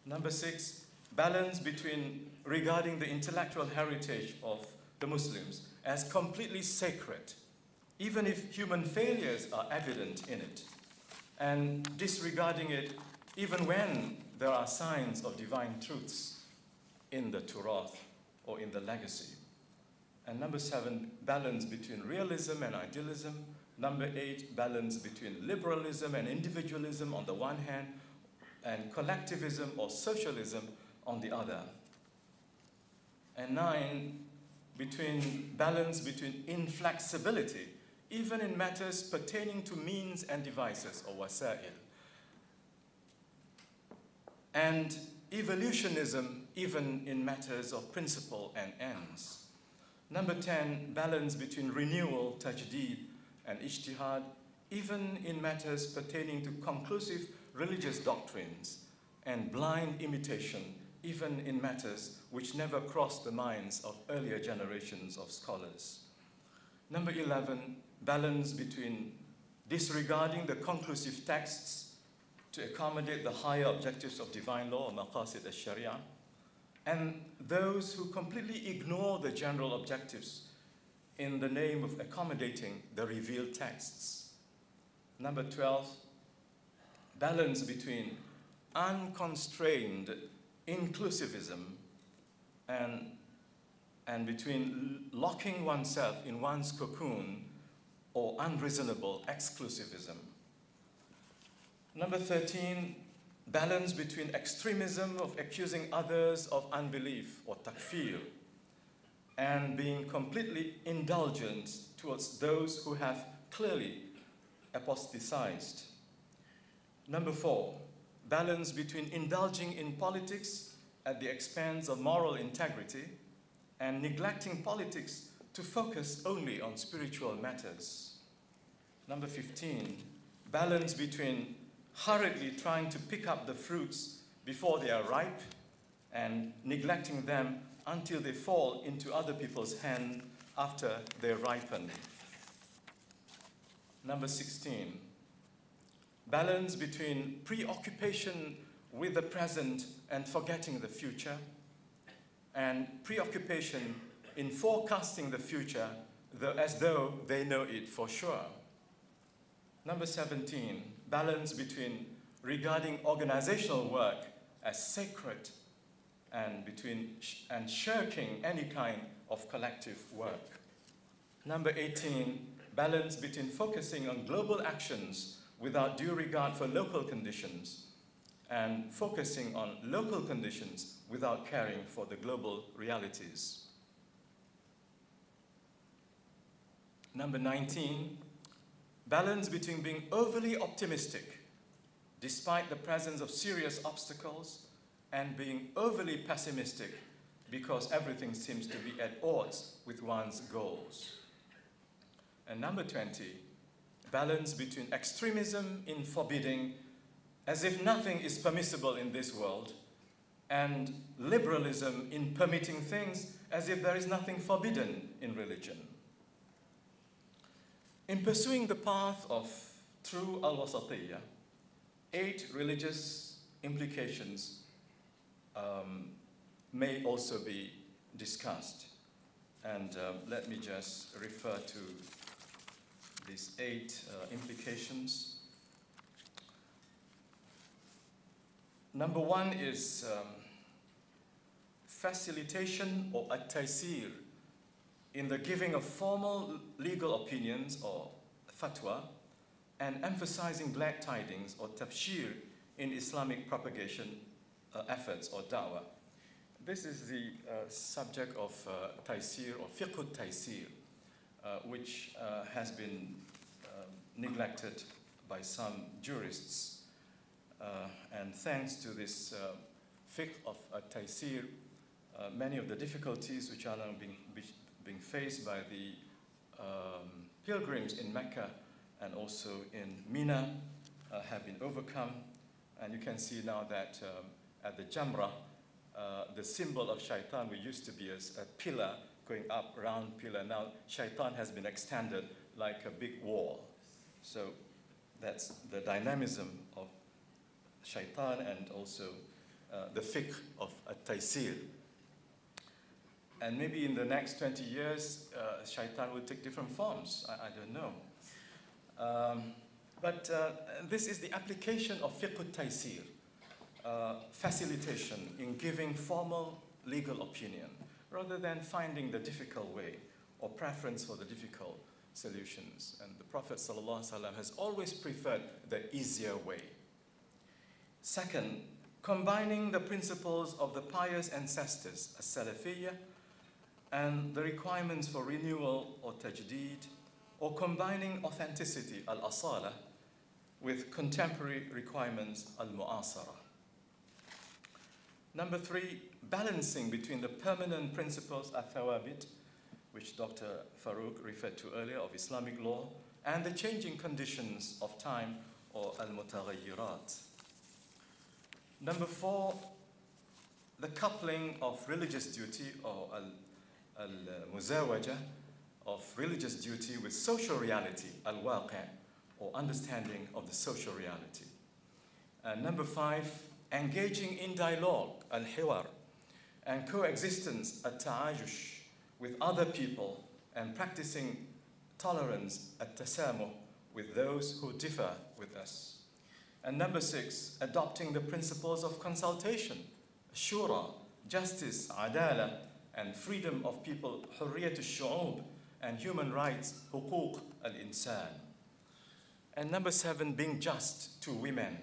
Number 6, balance between regarding the intellectual heritage of the Muslims as completely sacred, even if human failures are evident in it, and disregarding it even when there are signs of divine truths in the Turath or in the legacy. And number 7, balance between realism and idealism. Number 8, balance between liberalism and individualism on the one hand, and collectivism or socialism on the other. And 9, balance between inflexibility, even in matters pertaining to means and devices, or wasa'il, and evolutionism, even in matters of principle and ends. Number 10, balance between renewal, tajdeed, and ijtihad, even in matters pertaining to conclusive religious doctrines, and blind imitation, even in matters which never crossed the minds of earlier generations of scholars. Number 11, balance between disregarding the conclusive texts to accommodate the higher objectives of divine law, or maqasid al-sharia, and those who completely ignore the general objectives in the name of accommodating the revealed texts. Number 12, balance between unconstrained inclusivism and between locking oneself in one's cocoon or unreasonable exclusivism. Number 13, balance between extremism of accusing others of unbelief or takfir and being completely indulgent towards those who have clearly apostatized. Number 4, balance between indulging in politics at the expense of moral integrity and neglecting politics to focus only on spiritual matters. Number 15, balance between hurriedly trying to pick up the fruits before they are ripe and neglecting them until they fall into other people's hands after they ripen. Number 16, balance between preoccupation with the present and forgetting the future, and preoccupation in forecasting the future as though they know it for sure. Number 17, balance between regarding organizational work as sacred and shirking any kind of collective work. Number 18, balance between focusing on global actions without due regard for local conditions and focusing on local conditions without caring for the global realities. Number 19, balance between being overly optimistic despite the presence of serious obstacles and being overly pessimistic because everything seems to be at odds with one's goals. And number 20, balance between extremism in forbidding as if nothing is permissible in this world and liberalism in permitting things as if there is nothing forbidden in religion. In pursuing the path of true al-wasatiyya, 8 religious implications may also be discussed. And let me just refer to these 8 implications. Number 1 is facilitation or at-taysir in the giving of formal legal opinions or fatwa, and emphasizing glad tidings or tabshir in Islamic propagation efforts or da'wah. This is the subject of taysir or fiqh taysir, which has been neglected by some jurists. And thanks to this fiqh of taysir, many of the difficulties which are now being faced by the pilgrims in Mecca and also in Mina have been overcome. And you can see now that at the Jamrah, the symbol of shaitan, we used to be as a pillar going up, round pillar. Now shaitan has been extended like a big wall. So that's the dynamism of shaitan and also the fiqh of at-taysir. And maybe in the next 20 years, shaitan will take different forms. I don't know. But this is the application of fiqh at-taysir, facilitation in giving formal legal opinion, rather than finding the difficult way or preference for the difficult solutions. And the Prophet ﷺ has always preferred the easier way. Second, combining the principles of the pious ancestors, as-Salafiyyah, and the requirements for renewal or tajdeed, or combining authenticity, al-asala, with contemporary requirements, al-mu'asara. Number three, balancing between the permanent principles, al-thawabit, which Dr. Farouk referred to earlier, of Islamic law, and the changing conditions of time, or al-mutaghayyirat. Number four, the coupling of religious duty, or al-muzawaja, of religious duty with social reality, al-waqi', or understanding of the social reality. And number five, engaging in dialogue, al-hiwar, and coexistence, at-ta'ayush, with other people, and practicing tolerance, at-tasamuh, with those who differ with us. And number six, adopting the principles of consultation, shura, justice, adala, and freedom of people, hurriyat al-shu'ub, and human rights, huquq al-insan. And number seven, being just to women,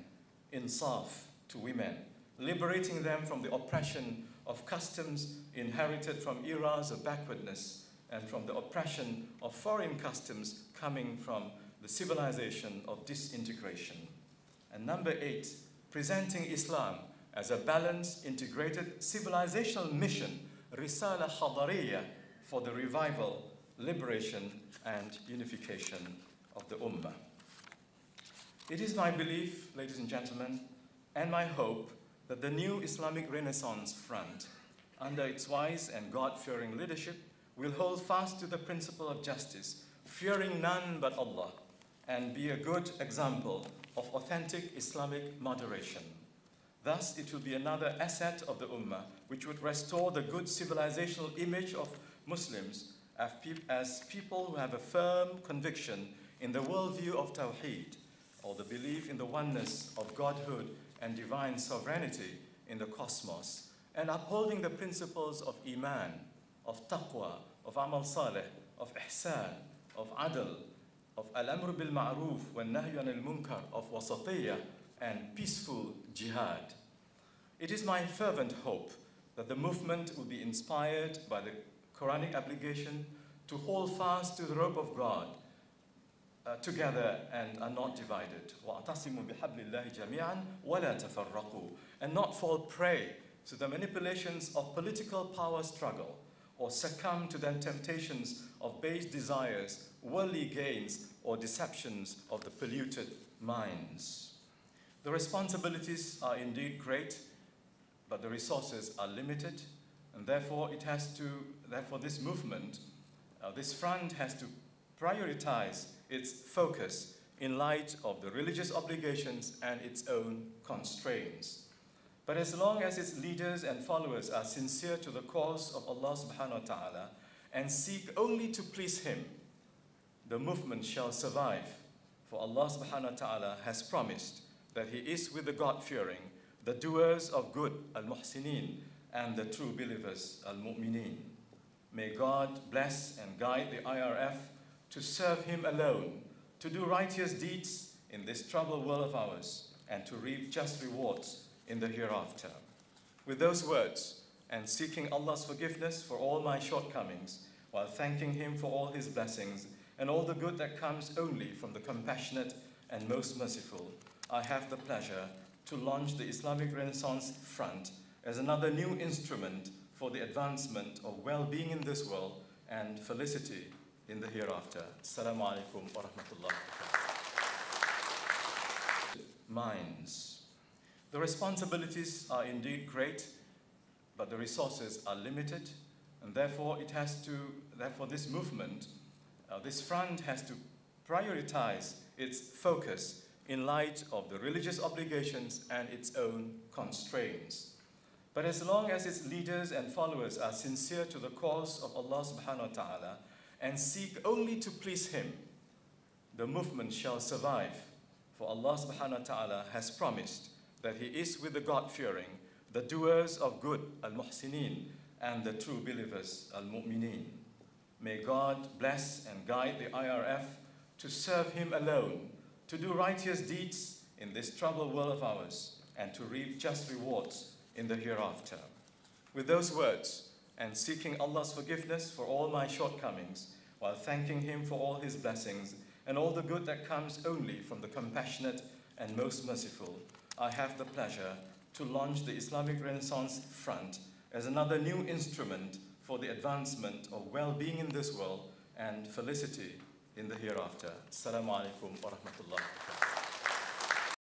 insaf to women, liberating them from the oppression of customs inherited from eras of backwardness and from the oppression of foreign customs coming from the civilization of disintegration. And number eight, presenting Islam as a balanced, integrated civilizational mission, risala hadariya, for the revival, liberation, and unification of the Ummah. It is my belief, ladies and gentlemen, and my hope that the new Islamic Renaissance Front, under its wise and God-fearing leadership, will hold fast to the principle of justice, fearing none but Allah, and be a good example of authentic Islamic moderation. Thus, it will be another asset of the Ummah, which would restore the good civilizational image of Muslims as people who have a firm conviction in the worldview of Tawheed, or the belief in the oneness of Godhood and divine sovereignty in the cosmos, and upholding the principles of Iman, of Taqwa, of Amal Saleh, of Ihsan, of Adl, of Al-Amr bil-Ma'ruf wal-Nahyu anil Munkar, of Wasatiyya, and peaceful jihad. It is my fervent hope that the movement will be inspired by the Quranic obligation to hold fast to the rope of God, together and are not divided. وَاعْتَصِمُوا بِحَبْلِ اللَّهِ جَمِيعًا وَلَا تَفَرَّقُوا, and not fall prey to the manipulations of political power struggle, or succumb to the temptations of base desires, worldly gains, or deceptions of the polluted minds. The responsibilities are indeed great, but the resources are limited, and therefore this movement, this front has to prioritize its focus in light of the religious obligations and its own constraints. But as long as its leaders and followers are sincere to the cause of Allah subhanahu wa ta'ala and seek only to please Him, the movement shall survive. For Allah subhanahu wa ta'ala has promised that He is with the God-fearing, the doers of good, al-muhsinin, and the true believers, al-mu'minin. May God bless and guide the IRF to serve Him alone, to do righteous deeds in this troubled world of ours, and to reap just rewards in the hereafter. With those words, and seeking Allah's forgiveness for all my shortcomings, while thanking Him for all His blessings and all the good that comes only from the compassionate and most merciful, I have the pleasure to launch the Islamic Renaissance Front as another new instrument for the advancement of well-being in this world and felicity in the hereafter. Assalamu alaikum wa rahmatullah. Minds. The responsibilities are indeed great, but the resources are limited, and therefore this movement, this front has to prioritize its focus in light of the religious obligations and its own constraints. But as long as its leaders and followers are sincere to the cause of Allah subhanahu wa ta'ala and seek only to please Him, the movement shall survive. For Allah subhanahu wa ta'ala has promised that He is with the God-fearing, the doers of good, al-muhsinin, and the true believers, al-mu'mineen. May God bless and guide the IRF to serve Him alone, to do righteous deeds in this troubled world of ours, and to reap just rewards in the hereafter. With those words, and seeking Allah's forgiveness for all my shortcomings, while thanking Him for all His blessings and all the good that comes only from the compassionate and most merciful, I have the pleasure to launch the Islamic Renaissance Front as another new instrument for the advancement of well-being in this world and felicity in the hereafter. Assalamu alaikum wa rahmatullahi wa barakatuh.